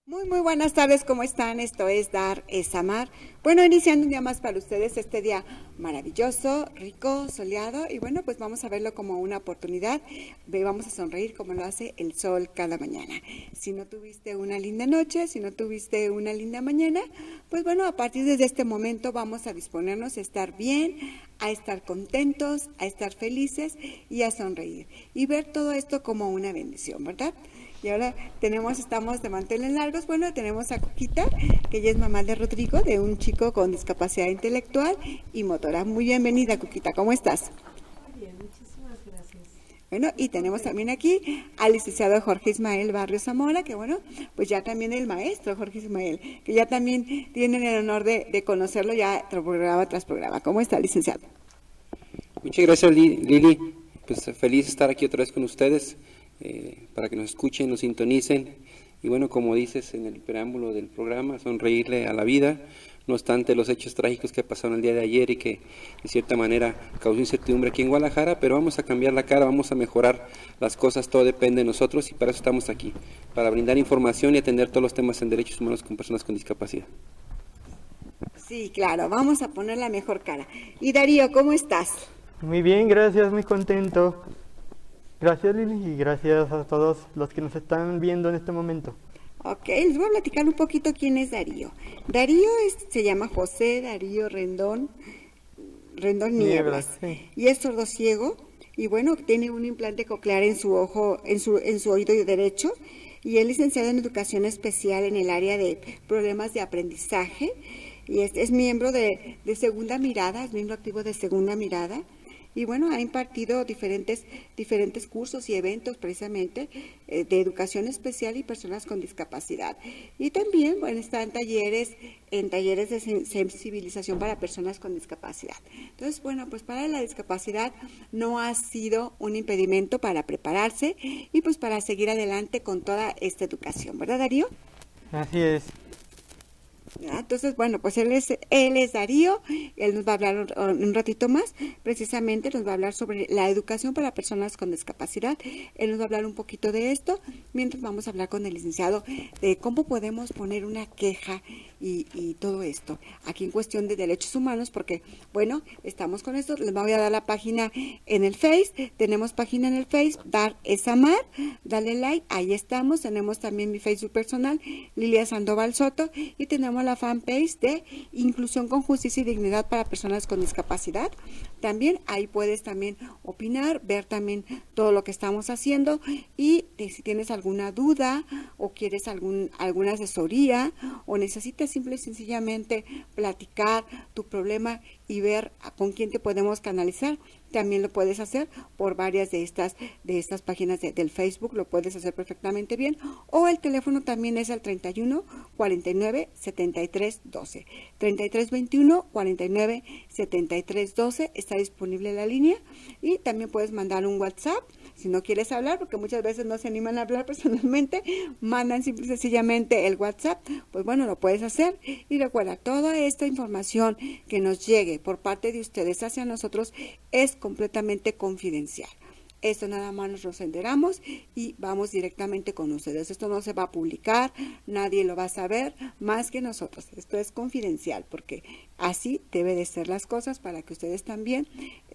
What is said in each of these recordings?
Muy buenas tardes, ¿cómo están? Esto es Dar es Amar. Bueno, iniciando un día más para ustedes, este día maravilloso, rico, soleado, y bueno, pues vamos a verlo como una oportunidad, vamos a sonreír como lo hace el sol cada mañana. Si no tuviste una linda noche, si no tuviste una linda mañana, pues bueno, a partir de este momento vamos a disponernos a estar bien, a estar contentos, a estar felices y a sonreír. Y ver todo esto como una bendición, ¿verdad? Y ahora estamos de manteles largos. Bueno, tenemos a Cuquita, que ella es mamá de Rodrigo, de un chico con discapacidad intelectual y motora. Muy bienvenida, Cuquita, ¿cómo estás? Muy bien, muchísimas gracias. Bueno, y Muy tenemos también contenta. aquí al licenciado Jorge Ismael Barrio Zamora, que bueno, pues ya también el maestro Jorge Ismael, que ya también tienen el honor de conocerlo ya programa tras programa. ¿Cómo está, licenciado? Muchas gracias, Lili. Pues feliz de estar aquí otra vez con ustedes, para que nos escuchen, nos sintonicen. Y bueno, como dices en el preámbulo del programa, sonreírle a la vida, no obstante los hechos trágicos que pasaron el día de ayer y que de cierta manera causó incertidumbre aquí en Guadalajara, pero vamos a cambiar la cara, vamos a mejorar las cosas, todo depende de nosotros y para eso estamos aquí, para brindar información y atender todos los temas en derechos humanos con personas con discapacidad. Sí, claro, vamos a poner la mejor cara. Y Darío, ¿cómo estás? Muy bien, gracias, muy contento. Gracias Lili y gracias a todos los que nos están viendo en este momento. Ok, les voy a platicar un poquito quién es Darío. Darío se llama José Darío Rendón Nieblas, Nieblas, sí. y es sordociego y bueno, tiene un implante coclear en su ojo, en su oído derecho, y es licenciado en educación especial en el área de problemas de aprendizaje y es miembro de Segunda Mirada, es miembro activo de Segunda Mirada. Y bueno, ha impartido diferentes cursos y eventos precisamente de educación especial y personas con discapacidad. Y también, bueno, está en talleres de sensibilización para personas con discapacidad. Entonces, bueno, pues para la discapacidad no ha sido un impedimento para prepararse y pues para seguir adelante con toda esta educación, ¿verdad, Darío? Así es. Entonces, bueno, pues él es Darío, él nos va a hablar un ratito más, precisamente nos va a hablar sobre la educación para personas con discapacidad, él nos va a hablar un poquito de esto, mientras vamos a hablar con el licenciado de cómo podemos poner una queja y todo esto, aquí en cuestión de derechos humanos, porque, bueno, estamos con esto, les voy a dar la página en el Face, tenemos página en el Face, Dar es Amar, dale like, ahí estamos, tenemos también mi Facebook personal, Lilia Sandoval Soto, y tenemos la fanpage de Inclusión con Justicia y Dignidad para Personas con Discapacidad. También ahí puedes también opinar, ver también todo lo que estamos haciendo y si tienes alguna duda o quieres alguna asesoría o necesitas simple y sencillamente platicar tu problema y ver con quién te podemos canalizar, también lo puedes hacer por varias de estas páginas del Facebook, lo puedes hacer perfectamente bien, o el teléfono también es el 31 49 73 12, 33 21 49 73 12, está disponible la línea, y también puedes mandar un WhatsApp si no quieres hablar, porque muchas veces no se animan a hablar personalmente, mandan simple y sencillamente el WhatsApp, pues bueno, lo puedes hacer. Y recuerda, toda esta información que nos llegue por parte de ustedes hacia nosotros es completamente confidencial. Esto nada más nos enteramos y vamos directamente con ustedes. Esto no se va a publicar, nadie lo va a saber más que nosotros. Esto es confidencial porque así debe de ser las cosas para que ustedes también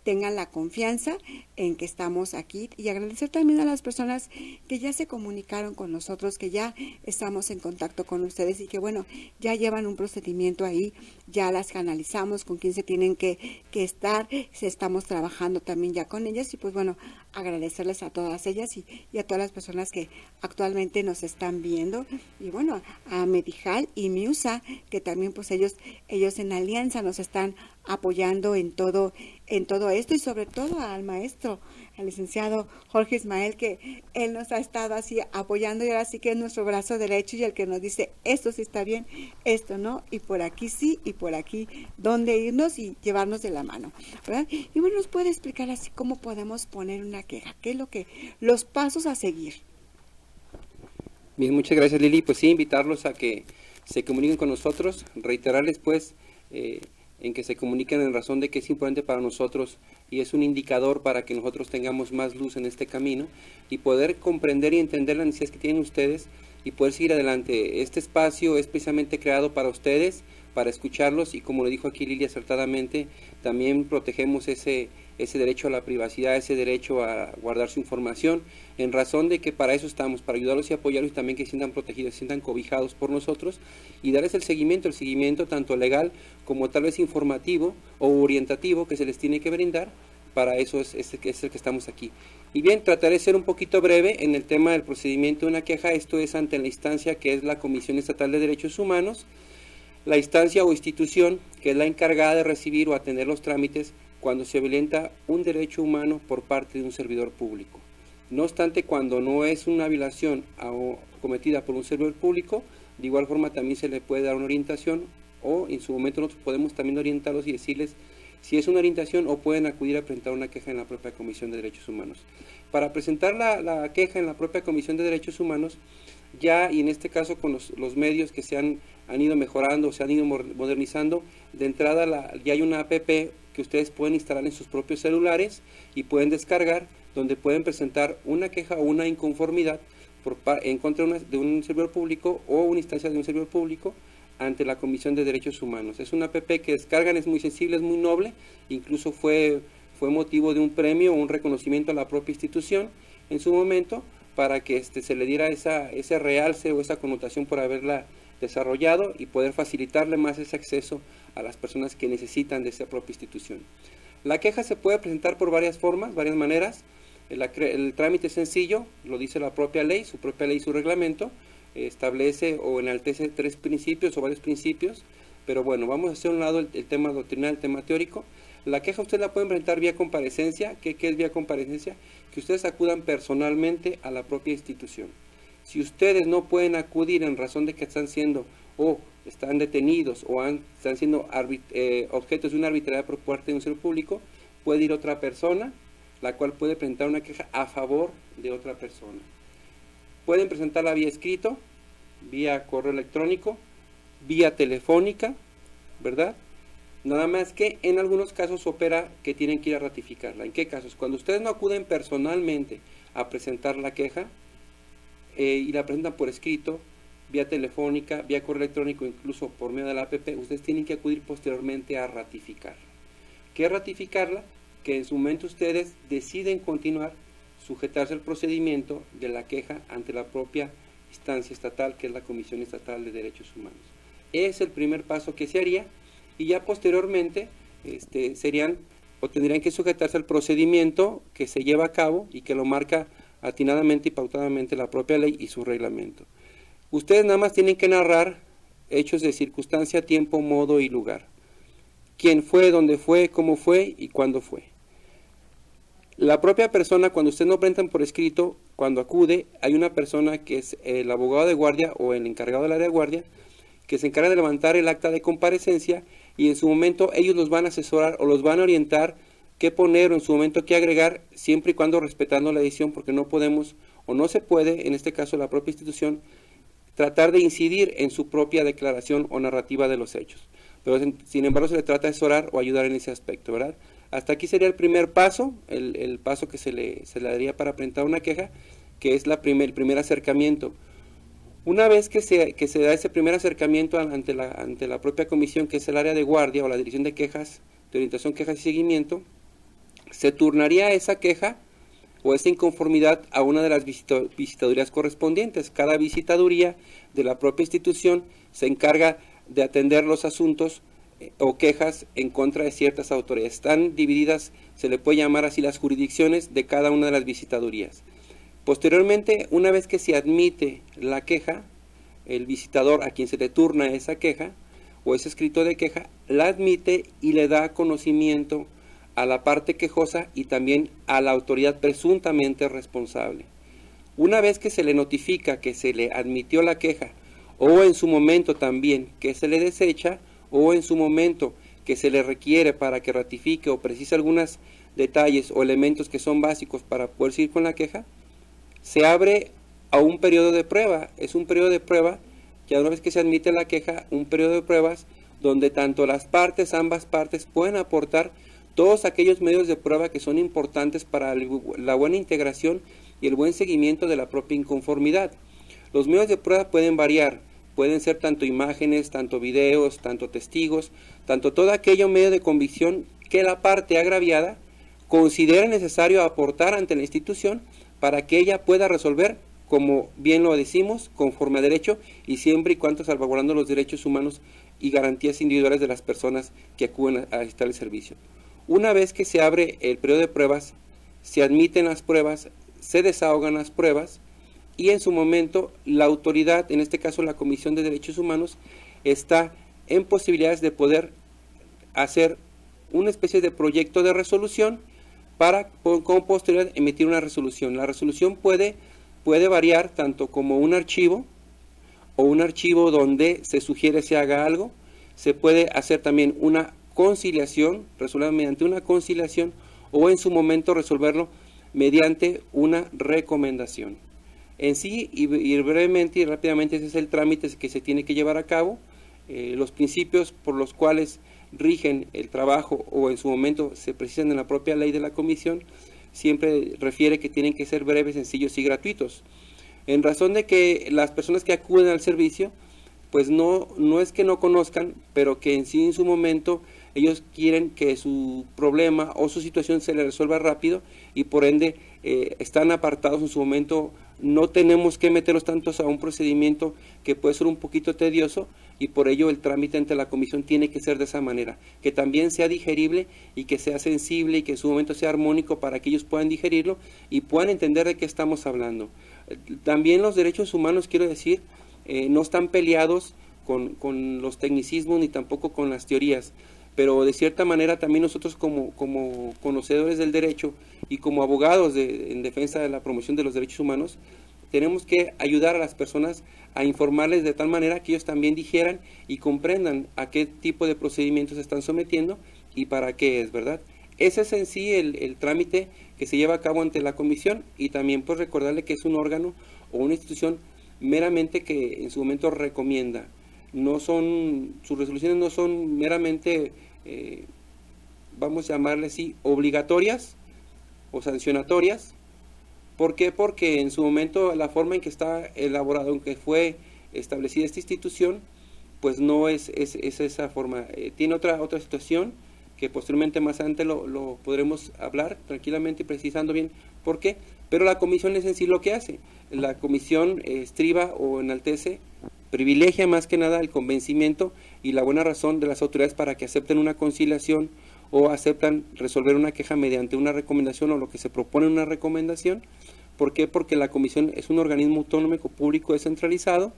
tengan la confianza en que estamos aquí, y agradecer también a las personas que ya se comunicaron con nosotros, que ya estamos en contacto con ustedes y que bueno, ya llevan un procedimiento ahí, ya las canalizamos con quien se tienen que estar, estamos trabajando también ya con ellas y pues bueno, agradecerles a todas ellas y a todas las personas que actualmente nos están viendo, y bueno, a Medijal y Miusa, que también pues ellos en alianza nos están apoyando en todo esto, y sobre todo al maestro, al licenciado Jorge Ismael, que él nos ha estado así apoyando y ahora sí que es nuestro brazo derecho y el que nos dice esto sí está bien, esto no, y por aquí sí, y por aquí dónde irnos y llevarnos de la mano, ¿verdad? Y bueno, nos puede explicar así cómo podemos poner una queja, qué es los pasos a seguir. Bien, muchas gracias, Lili. Pues sí, invitarlos a que se comuniquen con nosotros, reiterarles pues en que se comuniquen en razón de que es importante para nosotros y es un indicador para que nosotros tengamos más luz en este camino y poder comprender y entender las necesidades que tienen ustedes y poder seguir adelante. Este espacio es precisamente creado para ustedes, para escucharlos, y como lo dijo aquí Lili acertadamente, también protegemos ese derecho a la privacidad, ese derecho a guardar su información, en razón de que para eso estamos, para ayudarlos y apoyarlos, y también que se sientan protegidos, se sientan cobijados por nosotros, y darles el seguimiento tanto legal como tal vez informativo o orientativo que se les tiene que brindar. Para eso es el que estamos aquí. Y bien, trataré de ser un poquito breve en el tema del procedimiento de una queja. Esto es ante la instancia que es la Comisión Estatal de Derechos Humanos, la instancia o institución que es la encargada de recibir o atender los trámites cuando se violenta un derecho humano por parte de un servidor público. No obstante, cuando no es una violación cometida por un servidor público, de igual forma también se le puede dar una orientación, o en su momento nosotros podemos también orientarlos y decirles si es una orientación, o pueden acudir a presentar una queja en la propia Comisión de Derechos Humanos. Para presentar la queja en la propia Comisión de Derechos Humanos, ya, y en este caso con los medios que se han ido mejorando, se han ido modernizando, de entrada ya hay una app que ustedes pueden instalar en sus propios celulares y pueden descargar, donde pueden presentar una queja o una inconformidad en contra de un servidor público o una instancia de un servidor público ante la Comisión de Derechos Humanos. Es una app que descargan, es muy sensible, es muy noble, incluso fue motivo de un premio o un reconocimiento a la propia institución en su momento, para que se le diera ese realce o esa connotación por haberla desarrollado, y poder facilitarle más ese acceso a las personas que necesitan de esa propia institución. La queja se puede presentar por varias formas, varias maneras. El trámite es sencillo, lo dice la propia ley, su reglamento, establece o enaltece 3 principios o varios principios, pero bueno, vamos a hacer a un lado el tema doctrinal, el tema teórico. La queja usted la pueden presentar vía comparecencia. ¿Qué es vía comparecencia? Que ustedes acudan personalmente a la propia institución. Si ustedes no pueden acudir en razón de que están siendo o están detenidos o están siendo objetos de una arbitrariedad por parte de un servidor público, puede ir otra persona, la cual puede presentar una queja a favor de otra persona. Pueden presentarla vía escrito, vía correo electrónico, vía telefónica, ¿verdad? Nada más que en algunos casos opera que tienen que ir a ratificarla. ¿En qué casos? Cuando ustedes no acuden personalmente a presentar la queja y la presentan por escrito, vía telefónica, vía correo electrónico, incluso por medio de la app, ustedes tienen que acudir posteriormente a ratificarla. ¿Qué es ratificarla? Que en su momento ustedes deciden continuar, sujetarse al procedimiento de la queja ante la propia instancia estatal, que es la Comisión Estatal de Derechos Humanos. Es el primer paso que se haría, y ya posteriormente tendrían que sujetarse al procedimiento que se lleva a cabo y que lo marca atinadamente y pautadamente la propia ley y su reglamento. Ustedes nada más tienen que narrar hechos de circunstancia, tiempo, modo y lugar. Quién fue, dónde fue, cómo fue y cuándo fue. La propia persona, cuando ustedes no presentan por escrito, cuando acude, hay una persona que es el abogado de guardia o el encargado del área de guardia, que se encarga de levantar el acta de comparecencia, y en su momento ellos los van a asesorar o los van a orientar qué poner o en su momento qué agregar, siempre y cuando respetando la edición, porque no podemos o no se puede, en este caso la propia institución, tratar de incidir en su propia declaración o narrativa de los hechos. Pero sin embargo se le trata de asesorar o ayudar en ese aspecto, ¿verdad? Hasta aquí sería el primer paso, el paso que se le daría para presentar una queja, que es el primer acercamiento. Una vez que se da ese primer acercamiento ante la propia comisión, que es el área de guardia o la dirección de quejas, de orientación, quejas y seguimiento, se turnaría esa queja o esa inconformidad a una de las visitadurías correspondientes. Cada visitaduría de la propia institución se encarga de atender los asuntos o quejas en contra de ciertas autoridades. Están divididas, se le puede llamar así, las jurisdicciones de cada una de las visitadurías. Posteriormente, una vez que se admite la queja, el visitador a quien se le turna esa queja o ese escrito de queja, la admite y le da conocimiento a la parte quejosa y también a la autoridad presuntamente responsable. Una vez que se le notifica que se le admitió la queja, o en su momento también que se le desecha, o en su momento que se le requiere para que ratifique o precise algunos detalles o elementos que son básicos para poder seguir con la queja, se abre a un periodo de prueba. Es un periodo de prueba, ya una vez que se admite la queja, un periodo de pruebas donde tanto ambas partes pueden aportar todos aquellos medios de prueba que son importantes para la buena integración y el buen seguimiento de la propia inconformidad. Los medios de prueba pueden variar, pueden ser tanto imágenes, tanto videos, tanto testigos, tanto todo aquello medio de convicción que la parte agraviada considere necesario aportar ante la institución para que ella pueda resolver, como bien lo decimos, conforme a derecho y siempre y cuando salvaguardando los derechos humanos y garantías individuales de las personas que acuden a estar el servicio. Una vez que se abre el periodo de pruebas, se admiten las pruebas, se desahogan las pruebas y en su momento la autoridad, en este caso la Comisión de Derechos Humanos, está en posibilidades de poder hacer una especie de proyecto de resolución para con posterioridad emitir una resolución. La resolución puede variar tanto como un archivo o un archivo donde se sugiere se haga algo, se puede hacer también una conciliación, resolver mediante una conciliación o en su momento resolverlo mediante una recomendación. En sí, y brevemente y rápidamente, ese es el trámite que se tiene que llevar a cabo. Los principios por los cuales rigen el trabajo o en su momento se precisan en la propia ley de la comisión, siempre refiere que tienen que ser breves, sencillos y gratuitos. En razón de que las personas que acuden al servicio, pues no es que no conozcan, pero que en sí en su momento ellos quieren que su problema o su situación se les resuelva rápido y por ende están apartados en su momento. No tenemos que meterlos tantos a un procedimiento que puede ser un poquito tedioso y por ello el trámite ante la comisión tiene que ser de esa manera, que también sea digerible y que sea sensible y que en su momento sea armónico para que ellos puedan digerirlo y puedan entender de qué estamos hablando. También los derechos humanos, quiero decir, no están peleados con los tecnicismos ni tampoco con las teorías, pero de cierta manera también nosotros como conocedores del derecho y como abogados en defensa de la promoción de los derechos humanos, tenemos que ayudar a las personas a informarles de tal manera que ellos también digieran y comprendan a qué tipo de procedimientos se están sometiendo y para qué es, ¿verdad? Ese es en sí el trámite que se lleva a cabo ante la comisión y también pues recordarle que es un órgano o una institución meramente que en su momento recomienda. Sus resoluciones no son meramente, vamos a llamarle así, obligatorias o sancionatorias. ¿Por qué? Porque en su momento la forma en que está elaborado, en que fue establecida esta institución, pues no es esa forma. Tiene otra situación que posteriormente más adelante lo podremos hablar tranquilamente y precisando bien por qué. Pero la comisión es en sí lo que hace. La comisión estriba o enaltece, privilegia más que nada el convencimiento y la buena razón de las autoridades para que acepten una conciliación o aceptan resolver una queja mediante una recomendación o lo que se propone en una recomendación. ¿Por qué? Porque la comisión es un organismo autónomo público descentralizado,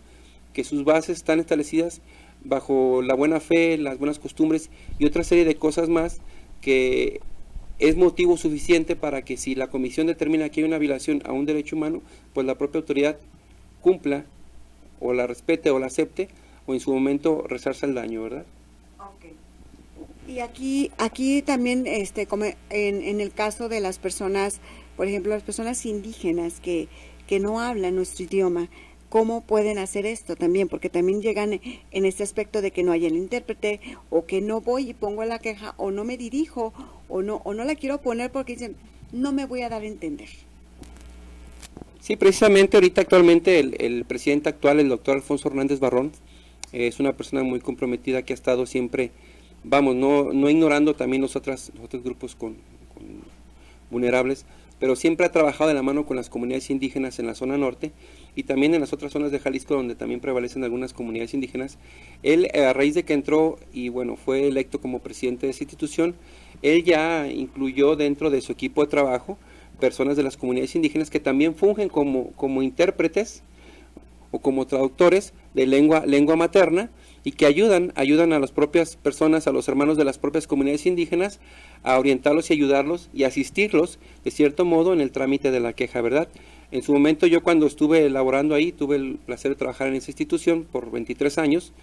que sus bases están establecidas bajo la buena fe, las buenas costumbres y otra serie de cosas más que es motivo suficiente para que si la comisión determina que hay una violación a un derecho humano, pues la propia autoridad cumpla o la respete o la acepte o en su momento resarza el daño, ¿verdad? Okay. Y aquí también, como en el caso de las personas, por ejemplo, las personas indígenas que no hablan nuestro idioma, ¿cómo pueden hacer esto también? Porque también llegan en este aspecto de que no hay el intérprete, o que no voy y pongo la queja, o no me dirijo, o no la quiero poner porque dicen, no me voy a dar a entender. Sí, precisamente ahorita actualmente el presidente actual, el doctor Alfonso Hernández Barrón, es una persona muy comprometida que ha estado siempre, vamos, no ignorando también los otros grupos con vulnerables, pero siempre ha trabajado de la mano con las comunidades indígenas en la zona norte y también en las otras zonas de Jalisco donde también prevalecen algunas comunidades indígenas. Él, a raíz de que entró y bueno, fue electo como presidente de esa institución, él ya incluyó dentro de su equipo de trabajo personas de las comunidades indígenas que también fungen como intérpretes o como traductores de lengua materna y que ayudan a las propias personas, a los hermanos de las propias comunidades indígenas, a orientarlos y ayudarlos y asistirlos de cierto modo en el trámite de la queja, ¿verdad? En su momento yo cuando estuve elaborando ahí, tuve el placer de trabajar en esa institución por 23 años,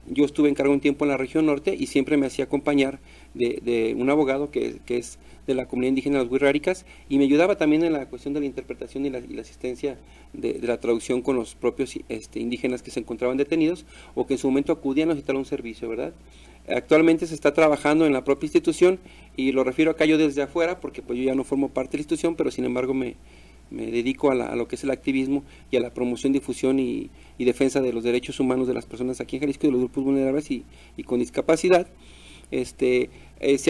yo estuve en cargo un tiempo en la región norte y siempre me hacía acompañar de un abogado que es de la comunidad indígena de los Wixárikas y me ayudaba también en la cuestión de la interpretación y la asistencia de la traducción con los propios indígenas que se encontraban detenidos o que en su momento acudían a necesitar un servicio, ¿verdad? Actualmente se está trabajando en la propia institución y lo refiero acá yo desde afuera porque pues yo ya no formo parte de la institución, pero sin embargo me me dedico a lo que es el activismo y a la promoción, difusión y defensa de los derechos humanos de las personas aquí en Jalisco, de los grupos vulnerables y con discapacidad. Se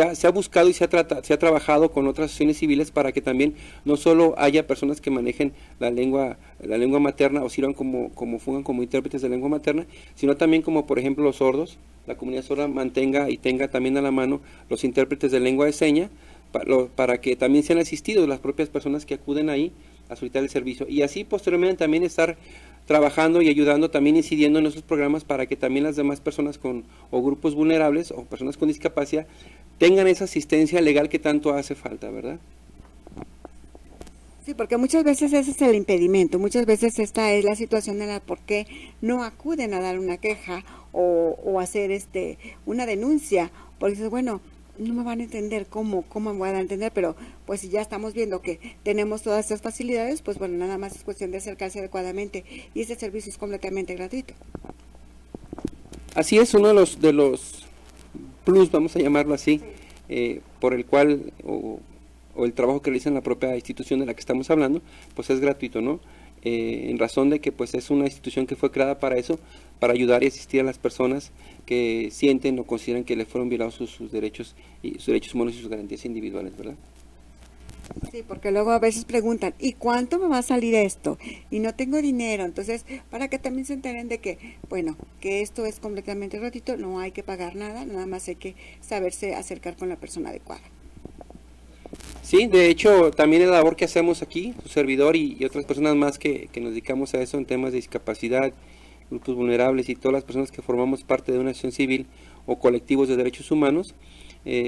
ha buscado y se ha trabajado con otras asociaciones civiles para que también no solo haya personas que manejen la lengua materna o sirvan fungan como intérpretes de lengua materna, sino también como por ejemplo los sordos, la comunidad sorda mantenga y tenga también a la mano los intérpretes de lengua de seña para que también sean asistidos las propias personas que acuden ahí a solicitar el servicio, y así posteriormente también estar trabajando y ayudando, también incidiendo en esos programas para que también las demás personas o grupos vulnerables o personas con discapacidad tengan esa asistencia legal que tanto hace falta, ¿verdad? Sí, porque muchas veces ese es el impedimento, muchas veces esta es la situación de la por qué no acuden a dar una queja o hacer una denuncia, porque dices, bueno, no me van a entender cómo me van a entender, pero pues si ya estamos viendo que tenemos todas estas facilidades, pues bueno, nada más es cuestión de acercarse adecuadamente, y este servicio es completamente gratuito. Así es, uno de los plus, vamos a llamarlo así, por el cual o el trabajo que realiza en la propia institución de la que estamos hablando, pues es gratuito, ¿no? En razón de que pues es una institución que fue creada para eso, para ayudar y asistir a las personas que sienten o consideran que le fueron violados sus derechos humanos y sus garantías individuales, ¿verdad? Sí, porque luego a veces preguntan, ¿y cuánto me va a salir esto? Y no tengo dinero, entonces para que también se enteren de que, bueno, que esto es completamente gratuito, no hay que pagar nada, nada más hay que saberse acercar con la persona adecuada. Sí, de hecho, también la labor que hacemos aquí, su servidor y otras personas más que nos dedicamos a eso en temas de discapacidad, grupos vulnerables y todas las personas que formamos parte de una asociación civil o colectivos de derechos humanos,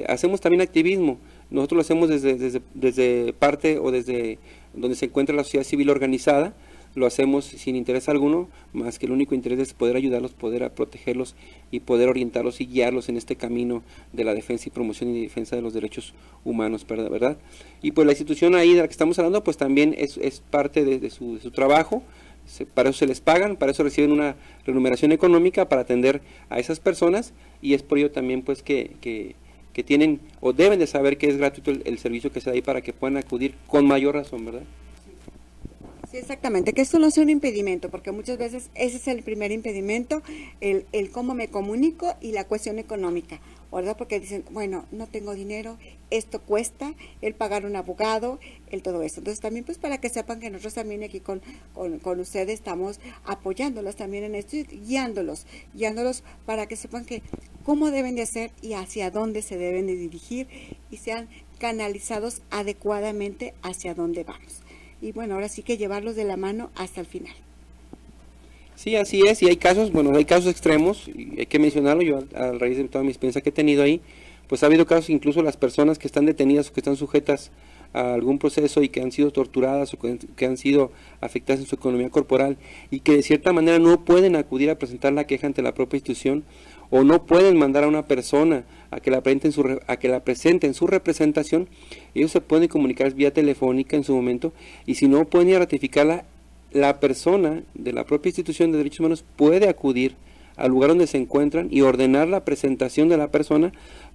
hacemos también activismo. Nosotros lo hacemos desde parte o desde donde se encuentra la sociedad civil organizada, lo hacemos sin interés alguno, más que el único interés es poder ayudarlos, poder protegerlos y poder orientarlos y guiarlos en este camino de la defensa y promoción y defensa de los derechos humanos, ¿verdad? Y pues la institución ahí de la que estamos hablando, pues también es parte de su trabajo. Para eso se les pagan, para eso reciben una remuneración económica para atender a esas personas, y es por ello también pues que tienen o deben de saber que es gratuito el servicio que se da ahí para que puedan acudir con mayor razón, ¿verdad? Sí, exactamente, que esto no sea un impedimento, porque muchas veces ese es el primer impedimento, el cómo me comunico y la cuestión económica, ¿verdad? Porque dicen, bueno, no tengo dinero, esto cuesta, el pagar un abogado, el todo eso. Entonces también pues para que sepan que nosotros también aquí con ustedes estamos apoyándolos también en esto y guiándolos para que sepan que cómo deben de hacer y hacia dónde se deben de dirigir y sean canalizados adecuadamente hacia dónde vamos. Y bueno, ahora sí que llevarlos de la mano hasta el final. Sí, así es, y hay casos extremos, y hay que mencionarlo. Yo a raíz de toda mi experiencia que he tenido ahí, pues ha habido casos, incluso las personas que están detenidas o que están sujetas a algún proceso y que han sido torturadas o que han sido afectadas en su economía corporal y que de cierta manera no pueden acudir a presentar la queja ante la propia institución, o no pueden mandar a una persona a que la presenten su representación. Ellos se pueden comunicar vía telefónica en su momento, y si no pueden ir a ratificarla, la persona de la propia institución de derechos humanos puede acudir al lugar donde se encuentran y ordenar la presentación de la persona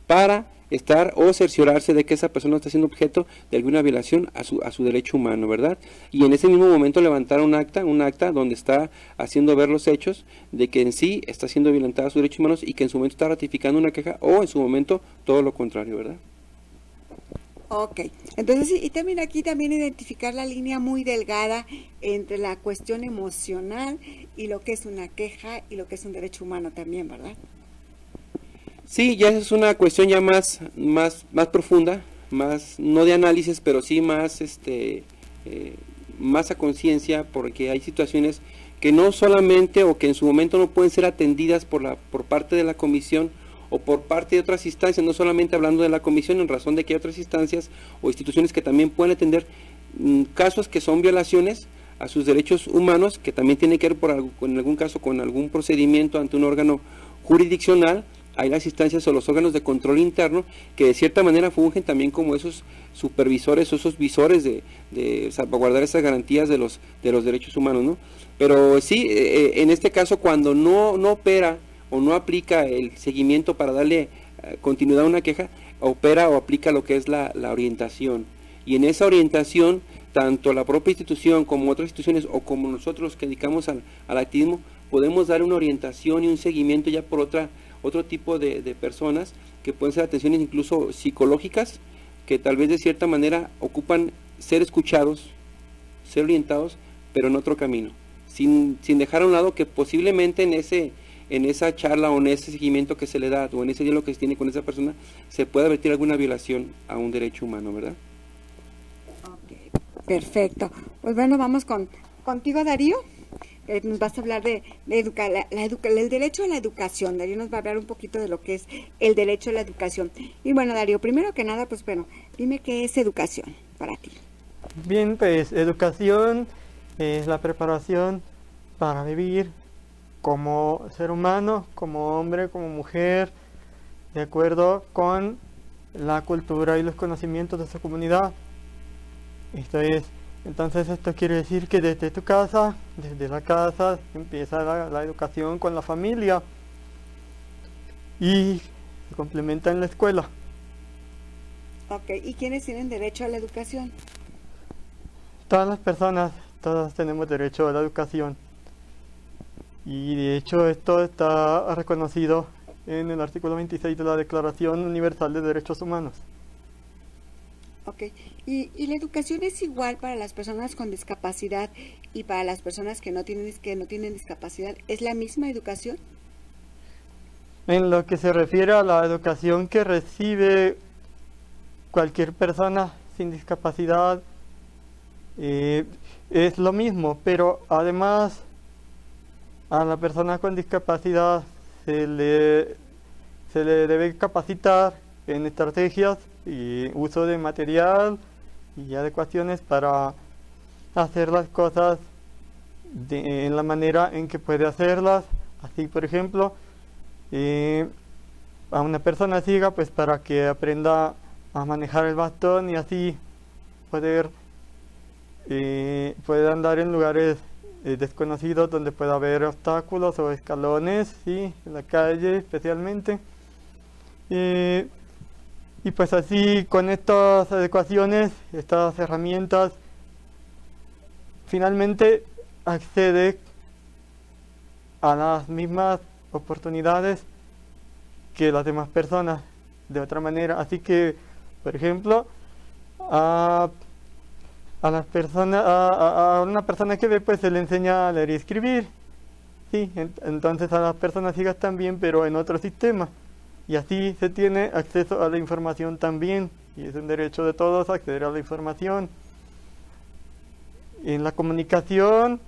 para estar o cerciorarse de que esa persona está siendo objeto de alguna violación a su derecho humano, ¿verdad? Y en ese mismo momento levantar un acta donde está haciendo ver los hechos de que en sí está siendo violentada sus derechos humanos y que en su momento está ratificando una queja, o en su momento todo lo contrario, ¿verdad? Ok, entonces y también aquí también identificar la línea muy delgada entre la cuestión emocional y lo que es una queja y lo que es un derecho humano también, ¿verdad? Sí, ya es una cuestión ya más profunda, más no de análisis, pero sí más más a conciencia, porque hay situaciones que no solamente o que en su momento no pueden ser atendidas por parte de la comisión o por parte de otras instancias, no solamente hablando de la comisión, en razón de que hay otras instancias o instituciones que también pueden atender casos que son violaciones a sus derechos humanos, que también tiene que ver en algún caso con algún procedimiento ante un órgano jurisdiccional. Hay las instancias o los órganos de control interno que de cierta manera fungen también como esos supervisores o esos visores de salvaguardar esas garantías de los derechos humanos, ¿no? Pero sí, en este caso, cuando no opera o no aplica el seguimiento para darle continuidad a una queja, opera o aplica lo que es la orientación. Y en esa orientación tanto la propia institución como otras instituciones o como nosotros que dedicamos al activismo, podemos dar una orientación y un seguimiento ya por otro tipo de personas que pueden ser atenciones incluso psicológicas, que tal vez de cierta manera ocupan ser escuchados, ser orientados, pero en otro camino, sin dejar a un lado que posiblemente en esa charla o en ese seguimiento que se le da o en ese diálogo que se tiene con esa persona se pueda advertir alguna violación a un derecho humano, ¿verdad? Ok, perfecto. Pues bueno, vamos contigo, Darío. Nos vas a hablar de el derecho a la educación. Darío nos va a hablar un poquito de lo que es el derecho a la educación. Y bueno, Darío, primero que nada, pues bueno, dime qué es educación para ti. Bien, pues educación es la preparación para vivir como ser humano, como hombre, como mujer, de acuerdo con la cultura y los conocimientos de su comunidad. Entonces esto quiere decir que desde tu casa, desde la casa, empieza la educación con la familia y se complementa en la escuela. Ok, ¿y quiénes tienen derecho a la educación? Todas las personas, todas tenemos derecho a la educación. Y de hecho esto está reconocido en el artículo 26 de la Declaración Universal de Derechos Humanos. Ok, ¿y la educación es igual para las personas con discapacidad y para las personas que no tienen discapacidad? ¿Es la misma educación? En lo que se refiere a la educación que recibe cualquier persona sin discapacidad, es lo mismo, pero además a la persona con discapacidad se le debe capacitar en estrategias y uso de material y adecuaciones para hacer las cosas en la manera en que puede hacerlas. Así, por ejemplo, a una persona ciega, pues para que aprenda a manejar el bastón y así poder andar en lugares desconocidos donde pueda haber obstáculos o escalones, ¿sí? En la calle especialmente. Y pues así, con estas adecuaciones, estas herramientas, finalmente accede a las mismas oportunidades que las demás personas de otra manera. Así que, por ejemplo, a una persona que ve, pues se le enseña a leer y escribir. Sí, entonces a las personas ciegas también, pero en otro sistema. Y así se tiene acceso a la información también. Y es un derecho de todos acceder a la información. En la comunicación,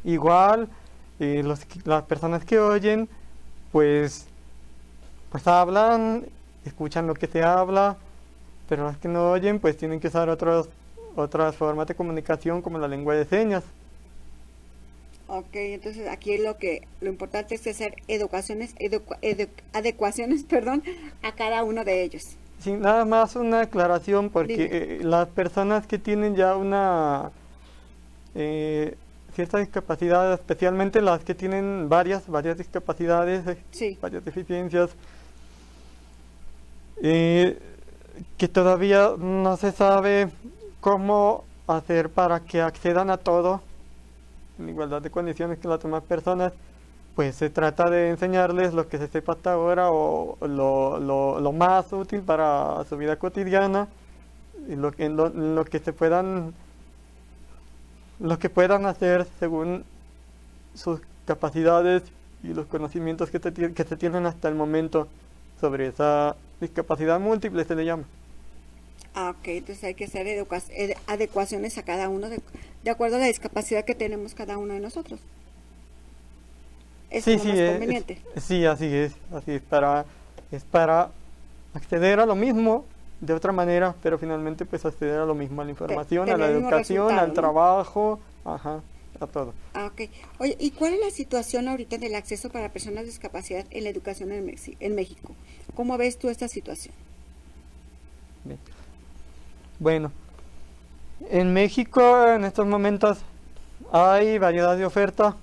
igual, las personas que oyen, pues hablan, escuchan lo que se habla, pero las que no oyen, pues tienen que usar otras formas de comunicación como la lengua de señas. Ok, entonces aquí lo importante es hacer adecuaciones, a cada uno de ellos. Sí, nada más una aclaración, porque las personas que tienen ya una cierta discapacidad, especialmente las que tienen varias discapacidades, sí, varias deficiencias, que todavía no se sabe cómo hacer para que accedan a todo en igualdad de condiciones que las demás personas, pues se trata de enseñarles lo que se sepa hasta ahora o lo más útil para su vida cotidiana, y lo que puedan hacer según sus capacidades y los conocimientos que se tienen hasta el momento sobre esa discapacidad múltiple, se le llama. Ah, ok, entonces hay que hacer adecuaciones a cada uno de acuerdo a la discapacidad que tenemos cada uno de nosotros. Eso es lo más conveniente. Sí, así es para acceder a lo mismo de otra manera, pero finalmente pues acceder a lo mismo, a la información, a la educación, al trabajo, a todo. Ah, ok. Oye, ¿y cuál es la situación ahorita del acceso para personas de discapacidad en la educación en México? ¿Cómo ves tú esta situación? Bien. Bueno, en México en estos momentos hay variedad de oferta,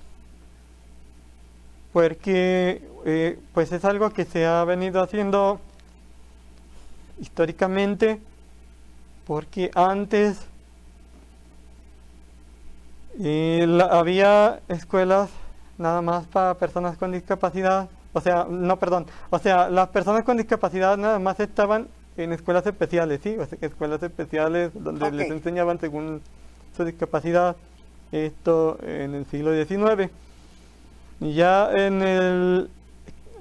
porque pues es algo que se ha venido haciendo históricamente, porque antes Había escuelas nada más para personas con discapacidad, o sea, no, perdón, o sea, las personas con discapacidad nada más estaban en escuelas especiales, ¿sí? O sea, escuelas especiales donde les Ok. enseñaban según su discapacidad, esto en el siglo XIX. Y ya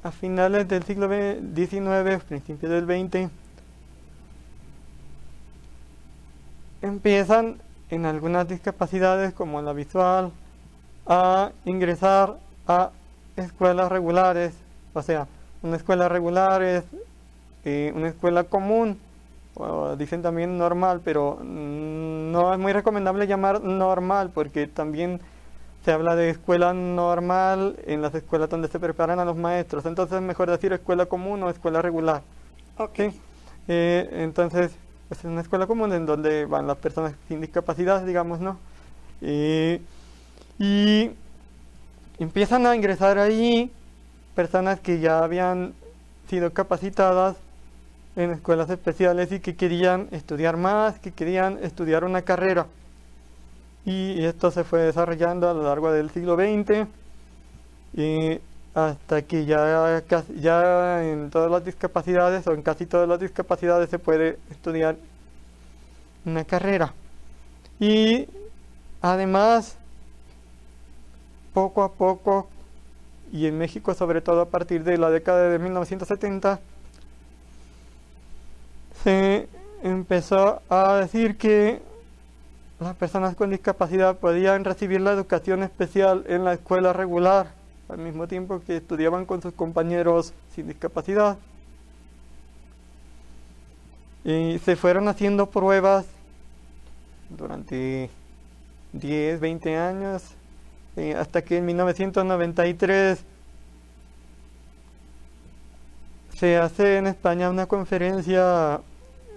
a finales del siglo XIX, principios del XX, empiezan en algunas discapacidades como la visual a ingresar a escuelas regulares. O sea, una escuela regular es una escuela común, o dicen también normal, pero no es muy recomendable llamar normal porque también se habla de escuela normal en las escuelas donde se preparan a los maestros. Entonces es mejor decir escuela común o escuela regular. Ok. ¿Sí? Entonces, pues es una escuela común en donde van las personas sin discapacidad, digamos, ¿no? Y empiezan a ingresar ahí personas que ya habían sido capacitadas en escuelas especiales y que querían estudiar más, que querían estudiar una carrera. Y esto se fue desarrollando a lo largo del siglo XX hasta que ya en todas las discapacidades o en casi todas las discapacidades se puede estudiar una carrera. Y además, poco a poco, y en México sobre todo a partir de la década de 1970, se empezó a decir que las personas con discapacidad podían recibir la educación especial en la escuela regular al mismo tiempo que estudiaban con sus compañeros sin discapacidad. Y se fueron haciendo pruebas durante 10, 20 años, hasta que en 1993 se hace en España una conferencia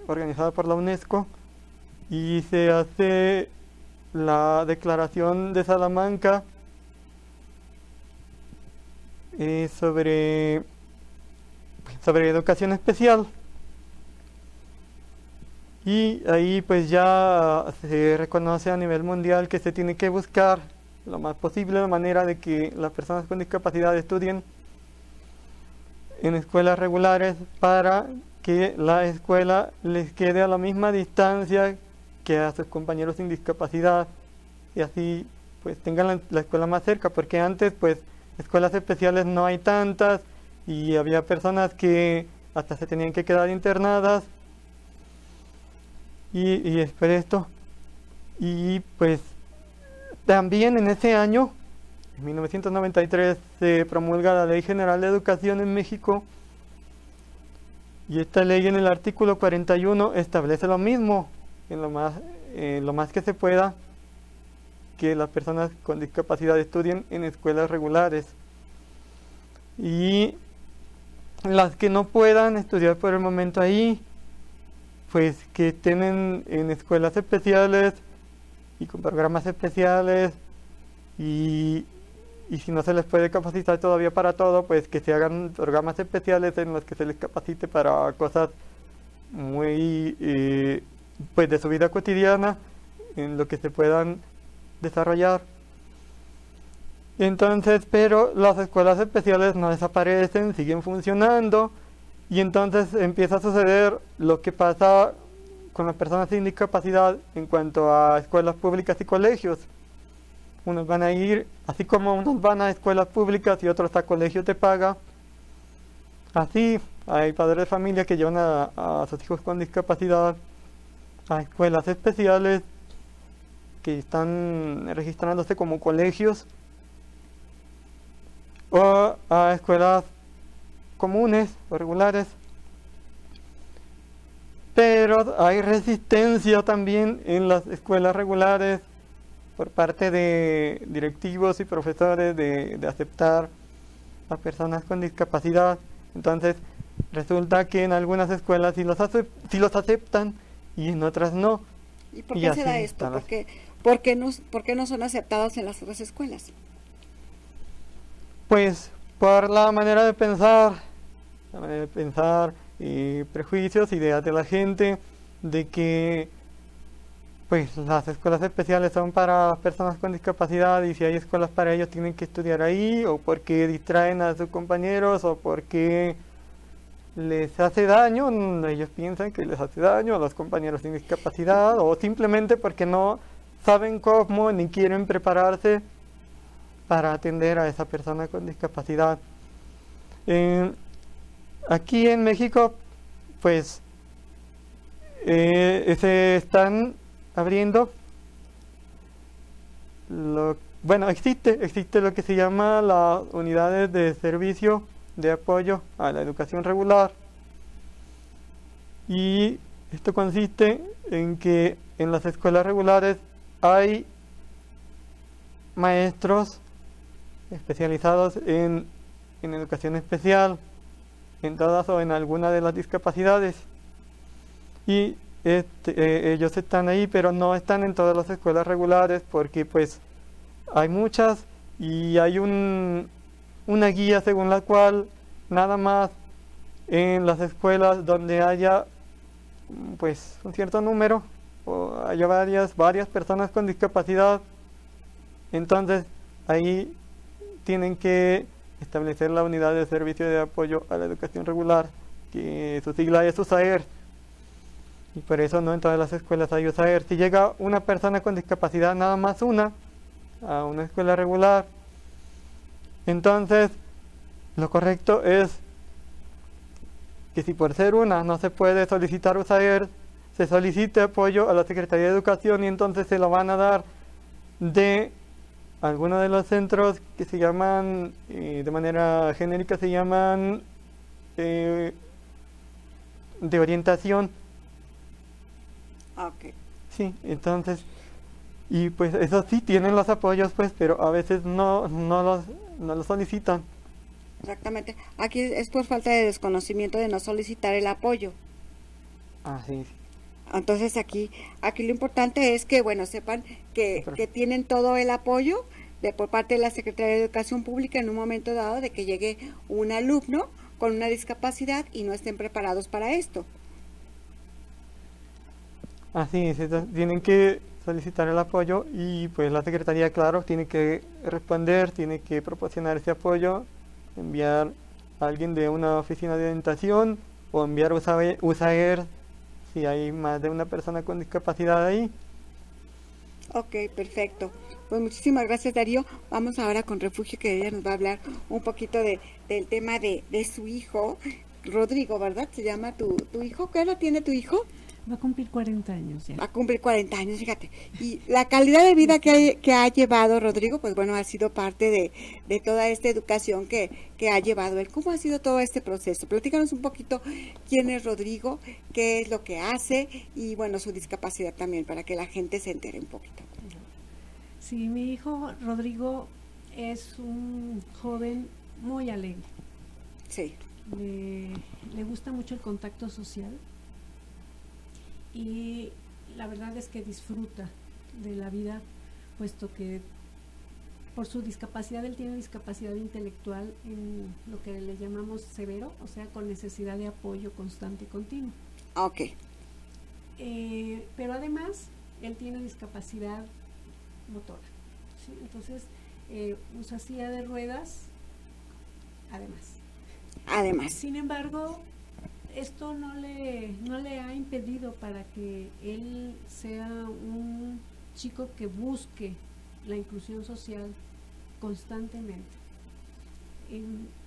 organizada por la UNESCO y se hace la Declaración de Salamanca sobre educación especial. Y ahí pues ya se reconoce a nivel mundial que se tiene que buscar lo más posible la manera de que las personas con discapacidad estudien en escuelas regulares para que la escuela les quede a la misma distancia que a sus compañeros sin discapacidad y así pues tengan la escuela más cerca, porque antes pues escuelas especiales no hay tantas y había personas que hasta se tenían que quedar internadas y es por esto. Y pues también en ese año, en 1993, se promulga la Ley General de Educación en México y esta ley en el artículo 41 establece lo mismo, en lo más que se pueda, que las personas con discapacidad estudien en escuelas regulares. Y las que no puedan estudiar por el momento ahí, pues que estén en escuelas especiales y con programas especiales y si no se les puede capacitar todavía para todo, pues que se hagan programas especiales en los que se les capacite para cosas muy pues de su vida cotidiana, en lo que se puedan desarrollar. Entonces, pero las escuelas especiales no desaparecen, siguen funcionando y entonces empieza a suceder lo que pasa con las personas sin discapacidad en cuanto a escuelas públicas y colegios. Unos van a ir, así como unos van a escuelas públicas y otros a colegios de paga. Así hay padres de familia que llevan a sus hijos con discapacidad a escuelas especiales que están registrándose como colegios o a escuelas comunes o regulares. Pero hay resistencia también en las escuelas regulares por parte de directivos y profesores de aceptar a personas con discapacidad. Entonces resulta que en algunas escuelas sí los aceptan y en otras no. ¿Y por Y qué así se da esto? están las- ¿Por qué no son aceptados en las otras escuelas? Pues por la manera de pensar y prejuicios, ideas de la gente, de que pues las escuelas especiales son para personas con discapacidad y si hay escuelas para ellos tienen que estudiar ahí o porque distraen a sus compañeros o porque les hace daño, ellos piensan que les hace daño a los compañeros sin discapacidad o simplemente porque no saben cómo ni quieren prepararse para atender a esa persona con discapacidad. Aquí en México, pues, se están abriendo, bueno, existe lo que se llama las unidades de servicio de apoyo a la educación regular. Y esto consiste en que en las escuelas regulares hay maestros especializados en educación especial, en todas o en alguna de las discapacidades. Y ellos están ahí, pero no están en todas las escuelas regulares porque pues hay muchas y hay una guía según la cual nada más en las escuelas donde haya pues un cierto número o haya varias personas con discapacidad, entonces ahí tienen que establecer la unidad de servicio de apoyo a la educación regular, que su sigla es USAER, y por eso no en todas las escuelas hay USAER. Si llega una persona con discapacidad, nada más una, a una escuela regular, entonces lo correcto es que si por ser una no se puede solicitar USAER, se solicite apoyo a la Secretaría de Educación y entonces se lo van a dar de algunos de los centros que se llaman, de manera genérica, se llaman de orientación. Ok. Sí, entonces, y pues eso sí tienen los apoyos, pues, pero a veces no los solicitan. Exactamente. Aquí es por falta de desconocimiento de no solicitar el apoyo. Ah, sí. Entonces aquí lo importante es que, bueno, sepan que tienen todo el apoyo por parte de la Secretaría de Educación Pública en un momento dado de que llegue un alumno con una discapacidad y no estén preparados para esto. Así es, tienen que solicitar el apoyo y pues la Secretaría, claro, tiene que responder, tiene que proporcionar ese apoyo, enviar a alguien de una oficina de orientación o enviar USAER si hay más de una persona con discapacidad ahí. Ok, perfecto. Pues muchísimas gracias, Darío. Vamos ahora con Refugio, que ella nos va a hablar un poquito del tema de su hijo, Rodrigo, ¿verdad? Se llama tu hijo. ¿Qué edad tiene tu hijo? Va a cumplir 40 años ya. Va a cumplir 40 años, fíjate. Y la calidad de vida que ha llevado Rodrigo, pues bueno, ha sido parte de toda esta educación que ha llevado él. ¿Cómo ha sido todo este proceso? Platícanos un poquito quién es Rodrigo, qué es lo que hace y bueno, su discapacidad también, para que la gente se entere un poquito. Sí, mi hijo Rodrigo es un joven muy alegre. Sí. Le gusta mucho el contacto social. Y la verdad es que disfruta de la vida, puesto que por su discapacidad, él tiene discapacidad intelectual en lo que le llamamos severo, o sea, con necesidad de apoyo constante y continuo. Ok. Pero además, él tiene discapacidad motora, ¿sí? Entonces, usa silla de ruedas, además. Sin embargo, esto no le ha impedido para que él sea un chico que busque la inclusión social constantemente.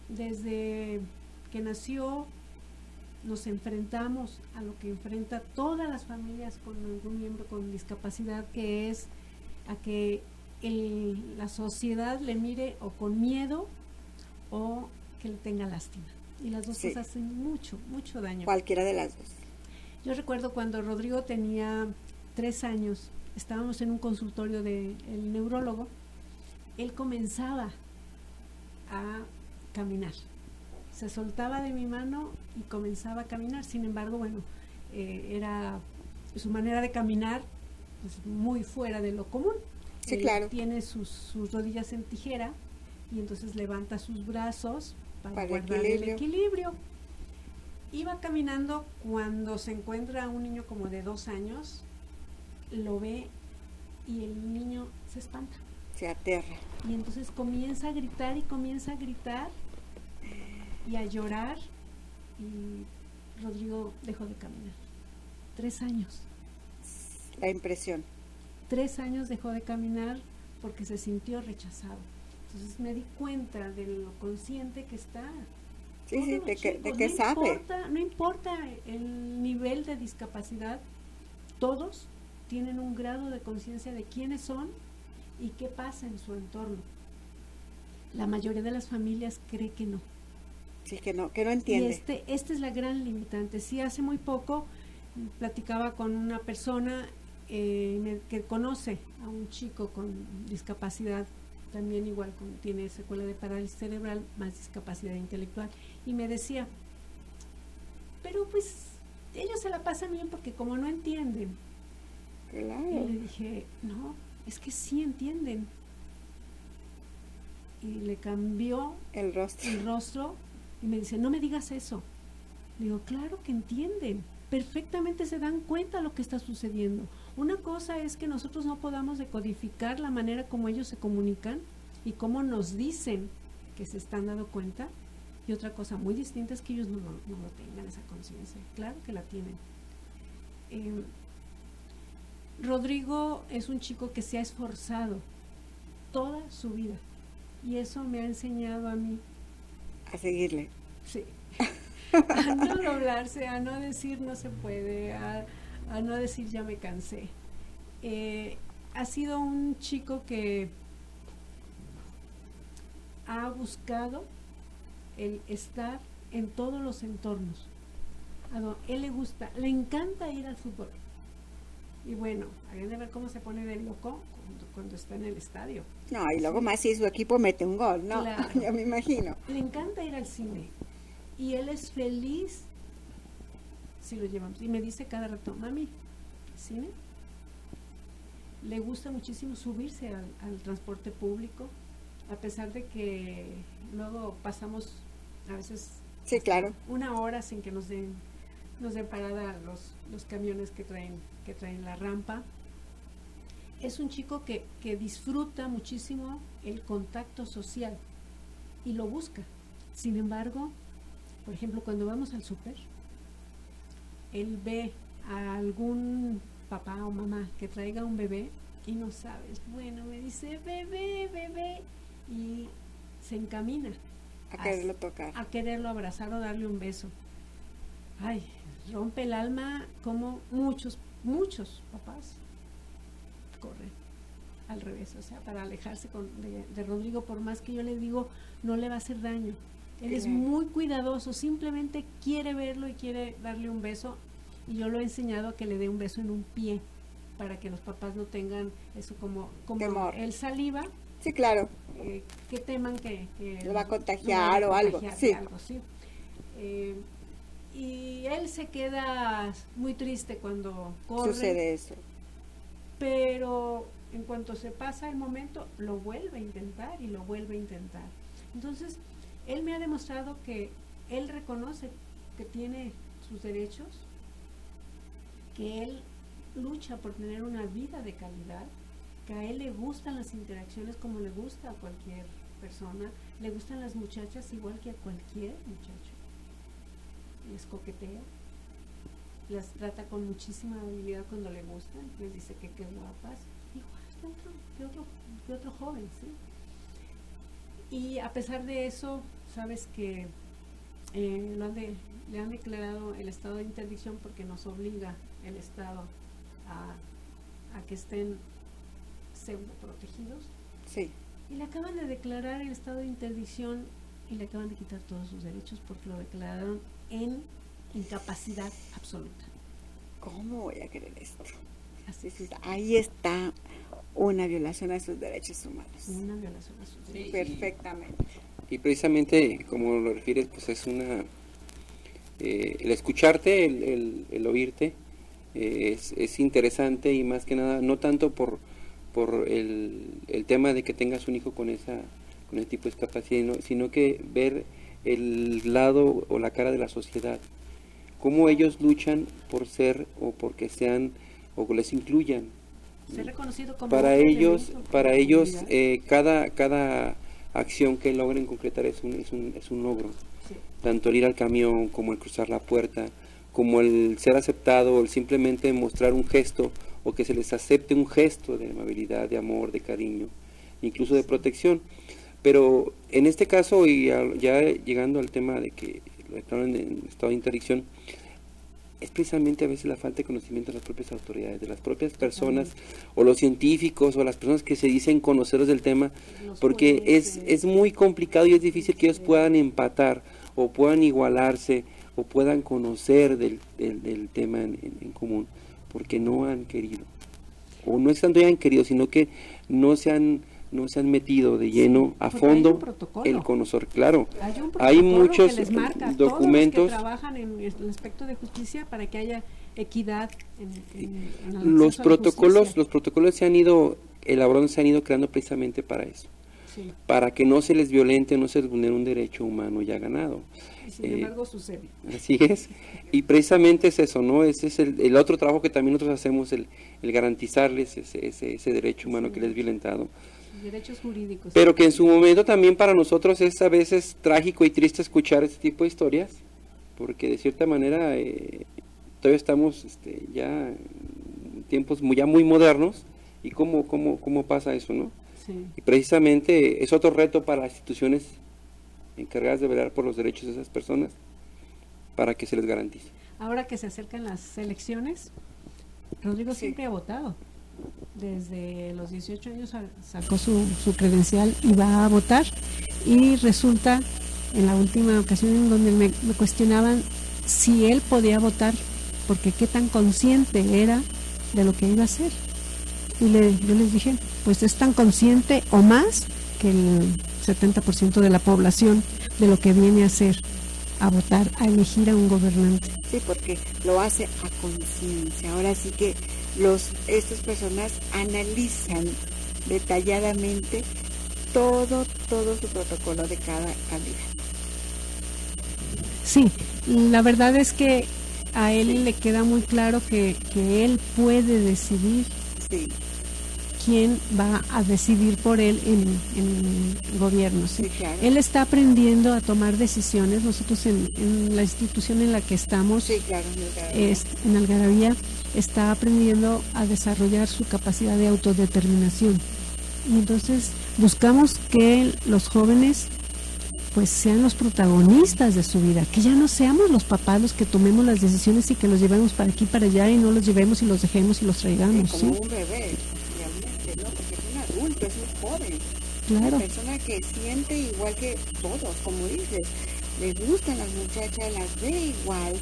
Desde que nació nos enfrentamos a lo que enfrenta todas las familias con algún miembro con discapacidad, que es a que la sociedad le mire o con miedo o que le tenga lástima. Y las dos cosas hacen mucho daño. Cualquiera de las dos. Yo recuerdo cuando Rodrigo tenía 3 años, estábamos en un consultorio del neurólogo, él comenzaba a caminar. Se soltaba de mi mano y comenzaba a caminar. Sin embargo, bueno, era su manera de caminar pues, muy fuera de lo común. Sí, él claro. Tiene sus rodillas en tijera y entonces levanta sus brazos para guardar el equilibrio. Iba caminando cuando se encuentra un niño como de 2 años lo ve y el niño se espanta. Se aterra. Y entonces comienza a gritar y comienza a gritar y a llorar, y Rodrigo dejó de caminar. 3 años. La impresión. 3 años dejó de caminar porque se sintió rechazado. Entonces me di cuenta de lo consciente que está. Sí, Todos sí, los de chicos, que sabe. No importa el nivel de discapacidad, todos tienen un grado de conciencia de quiénes son y qué pasa en su entorno. La mayoría de las familias cree que no. Sí, que no entiende. Y esta es la gran limitante. Sí, hace muy poco platicaba con una persona que conoce a un chico con discapacidad, también igual tiene secuela de parálisis cerebral, más discapacidad intelectual, y me decía, pero pues ellos se la pasan bien porque como no entienden. Claro. Y le dije, no, es que sí entienden. Y le cambió El rostro. Y me dice, no me digas eso. Le digo, claro que entienden, perfectamente se dan cuenta de lo que está sucediendo. Una cosa es que nosotros no podamos decodificar la manera como ellos se comunican y cómo nos dicen que se están dando cuenta, y otra cosa muy distinta es que ellos no lo tengan, esa conciencia. Claro que la tienen. Rodrigo es un chico que se ha esforzado toda su vida, y eso me ha enseñado a mí A seguirle. sí, a no doblarse, a no decir no se puede, a no decir ya me cansé. Ha sido un chico que ha buscado el estar en todos los entornos. Él le encanta ir al fútbol. Y bueno, hay de ver cómo se pone de loco cuando está en el estadio. No, y luego más si su equipo mete un gol, ¿no? Claro. Ya me imagino. Le encanta ir al cine. Y él es feliz si lo llevamos. Y me dice cada rato, mami, ¿cine? Le gusta muchísimo subirse al transporte público, a pesar de que luego pasamos a veces Sí, claro. 1 hora sin que nos den parada los camiones que traen la rampa. Es un chico que disfruta muchísimo el contacto social y lo busca. Sin embargo, por ejemplo, cuando vamos al súper, él ve a algún papá o mamá que traiga un bebé y no sabes, bueno, me dice bebé, y se encamina A quererlo tocar. a quererlo abrazar o darle un beso. Ay, rompe el alma como muchos papás corren al revés, o sea, para alejarse de Rodrigo, por más que yo le digo, no le va a hacer daño. Él es muy cuidadoso, simplemente quiere verlo y quiere darle un beso, y yo lo he enseñado a que le dé un beso en un pie, para que los papás no tengan eso como temor. El saliva, Sí, claro. que teman que lo va a contagiar o algo. Sí. ¿sí? Y él se queda muy triste cuando corre. Sucede eso. Pero en cuanto se pasa el momento, lo vuelve a intentar y lo vuelve a intentar. Entonces, él me ha demostrado que él reconoce que tiene sus derechos, que él lucha por tener una vida de calidad, que a él le gustan las interacciones como le gusta a cualquier persona, le gustan las muchachas igual que a cualquier muchacho. Les coquetea, las trata con muchísima habilidad cuando le gustan, les dice que qué guapas, igual que otro joven, ¿sí? Y a pesar de eso, sabes que le han declarado el estado de interdicción porque nos obliga el Estado a que estén pseudo protegidos. Sí. Y le acaban de declarar el estado de interdicción y le acaban de quitar todos sus derechos porque lo declararon en incapacidad absoluta. ¿Cómo voy a querer esto? Así es, ahí está una violación a sus derechos humanos. Una violación a sus derechos. Perfectamente. Y precisamente, como lo refieres, pues es una... el escucharte, el oírte, es interesante, y más que nada, no tanto por el tema de que tengas un hijo con ese tipo de discapacidad, sino que ver el lado o la cara de la sociedad, cómo ellos luchan por ser o porque sean o les incluyan ser reconocido como para otro ellos, elemento para de la ellos comunidad. cada acción que logren concretar es un logro. Sí. Tanto el ir al camión, como el cruzar la puerta, como el ser aceptado, o el simplemente mostrar un gesto, o que se les acepte un gesto de amabilidad, de amor, de cariño, incluso de protección. Pero en este caso, y ya llegando al tema de que lo declararon en estado de interdicción, es precisamente a veces la falta de conocimiento de las propias autoridades, de las propias personas, o los científicos, o las personas que se dicen conoceros del tema, porque es muy complicado y es difícil que ellos puedan empatar, o puedan igualarse, o puedan conocer del tema en común, porque no han querido, o no es tanto ya han querido, sino que no se han metido de lleno a fondo el conocer. Claro, hay muchos que les marca documentos. Todos los que trabajan en el aspecto de justicia para que haya equidad en Los protocolos se han ido elaborando, se han ido creando precisamente para eso. Sí. Para que no se les violente, no se les vulnere un derecho humano ya ganado. Y sin embargo sucede. Así es. Y precisamente es eso, ¿no? Ese es el otro trabajo que también nosotros hacemos, el garantizarles ese derecho humano que les es violentado. Derechos jurídicos. Pero que en su momento también para nosotros es a veces trágico y triste escuchar este tipo de historias, porque de cierta manera todavía estamos ya en tiempos ya muy modernos, y cómo pasa eso, ¿no? Sí. Y precisamente es otro reto para las instituciones encargadas de velar por los derechos de esas personas, para que se les garantice. Ahora que se acercan las elecciones, Rodrigo siempre ha votado. Desde los 18 años sacó su credencial y va a votar, y resulta en la última ocasión en donde me cuestionaban si él podía votar, porque qué tan consciente era de lo que iba a hacer, y yo les dije, pues es tan consciente o más que el 70% de la población de lo que viene a hacer, a votar, a elegir a un gobernante. Sí, porque lo hace a conciencia. Ahora sí que estas personas analizan detalladamente todo su protocolo de cada candidato. Sí, la verdad es que a él le queda muy claro que él puede decidir quién va a decidir por él en el gobierno. ¿sí? Sí, claro. Él está aprendiendo a tomar decisiones. Nosotros en la institución en la que estamos, sí, claro, en Algarabía, está aprendiendo a desarrollar su capacidad de autodeterminación. Y entonces buscamos que los jóvenes pues sean los protagonistas de su vida, que ya no seamos los papás los que tomemos las decisiones y que los llevemos para aquí, para allá, y no los llevemos y los dejemos y los traigamos. Como un bebé, realmente, ¿no? Porque es un adulto, es un joven. Claro. Una persona que siente igual que todos, como dices, le gustan las muchachas, las ve igual,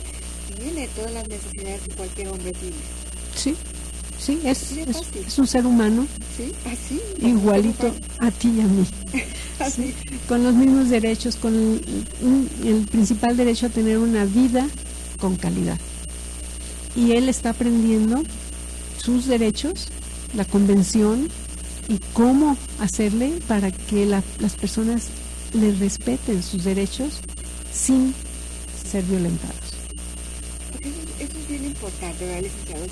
tiene todas las necesidades que cualquier hombre tiene. Sí, sí, es un ser humano, sí, así, igualito a ti y a mí, así. ¿sí? Con los mismos derechos, con el principal derecho a tener una vida con calidad. Y él está aprendiendo sus derechos, la convención, y cómo hacerle para que las personas le respeten sus derechos sin ser violentados. Porque eso es bien importante, ¿verdad, licenciado?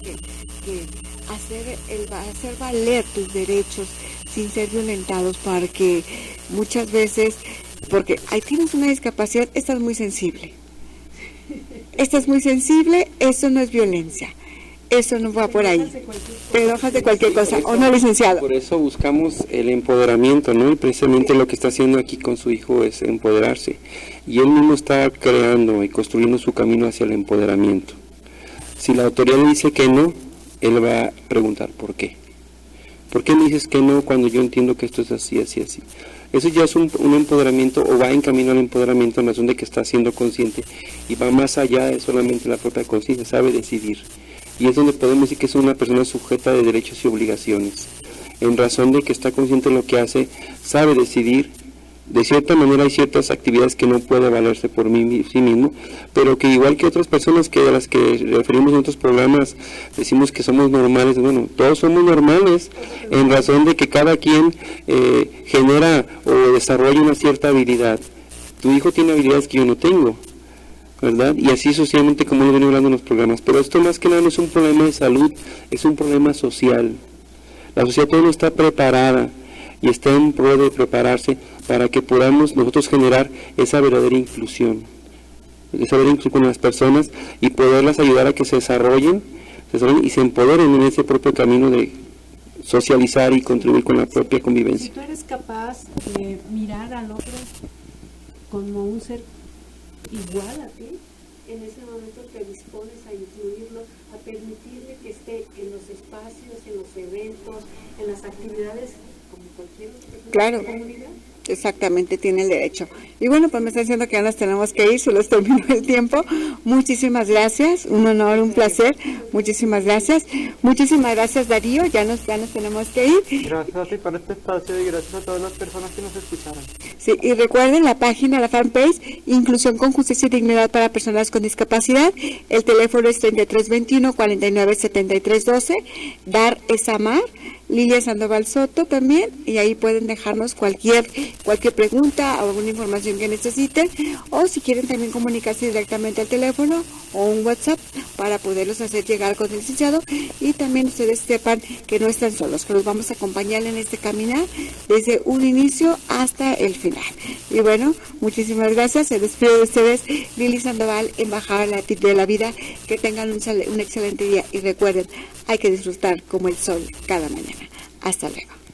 Que hacer valer tus derechos sin ser violentados, para que muchas veces, porque ahí tienes una discapacidad, esta es muy sensible. Esta es muy sensible, eso no es violencia. Eso no va por ahí. Te enojas de cualquier cosa, ¿o no, licenciado? Por eso buscamos el empoderamiento, ¿no? Y precisamente lo que está haciendo aquí con su hijo es empoderarse. Y él mismo está creando y construyendo su camino hacia el empoderamiento. Si la autoridad le dice que no, él va a preguntar ¿por qué? ¿Por qué me dices que no cuando yo entiendo que esto es así, así, así? Eso ya es un empoderamiento, o va en camino al empoderamiento, en razón de que está siendo consciente y va más allá de solamente la propia conciencia, sabe decidir. Y es donde podemos decir que es una persona sujeta de derechos y obligaciones, en razón de que está consciente de lo que hace, sabe decidir. De cierta manera hay ciertas actividades que no puede valerse por sí mismo, pero que igual que otras personas que a las que referimos en otros programas, decimos que somos normales. Bueno, todos somos normales, en razón de que cada quien genera o desarrolla una cierta habilidad. Tu hijo tiene habilidades que yo no tengo, ¿verdad? Y así sucesivamente, como yo vengo hablando en los programas. Pero esto más que nada no es un problema de salud, es un problema social. la sociedad todavía no está preparada y está en pro de prepararse para que podamos nosotros generar esa verdadera inclusión con las personas y poderlas ayudar a que se desarrollen y se empoderen en ese propio camino de socializar y contribuir con la propia convivencia. Si tú eres capaz de mirar al otro como un ser igual a ti, en ese momento te dispones a incluirlo, a permitirle que esté en los espacios, en los eventos, en las actividades como cualquier otra persona Claro. de la comunidad. Exactamente, tiene el derecho. Y bueno, pues me está diciendo que ya nos tenemos que ir, se los terminó el tiempo. Muchísimas gracias, un honor, un placer. Muchísimas gracias. Muchísimas gracias, Darío, ya nos tenemos que ir. Gracias a ti por este espacio y gracias a todas las personas que nos escucharon. Sí, y recuerden la página, la fanpage, Inclusión con Justicia y Dignidad para Personas con Discapacidad. El teléfono es 3321-497312. Dar es amar. Lilia Sandoval Soto también, y ahí pueden dejarnos cualquier pregunta o alguna información que necesiten, o si quieren también comunicarse directamente al teléfono o un WhatsApp para poderlos hacer llegar con el licenciado, y también ustedes sepan que no están solos, que los vamos a acompañar en este caminar desde un inicio hasta el final. Y bueno, muchísimas gracias, se despide de ustedes Lili Sandoval, embajadora de la vida. Que tengan un excelente día y recuerden, hay que disfrutar como el sol cada mañana. Hasta luego.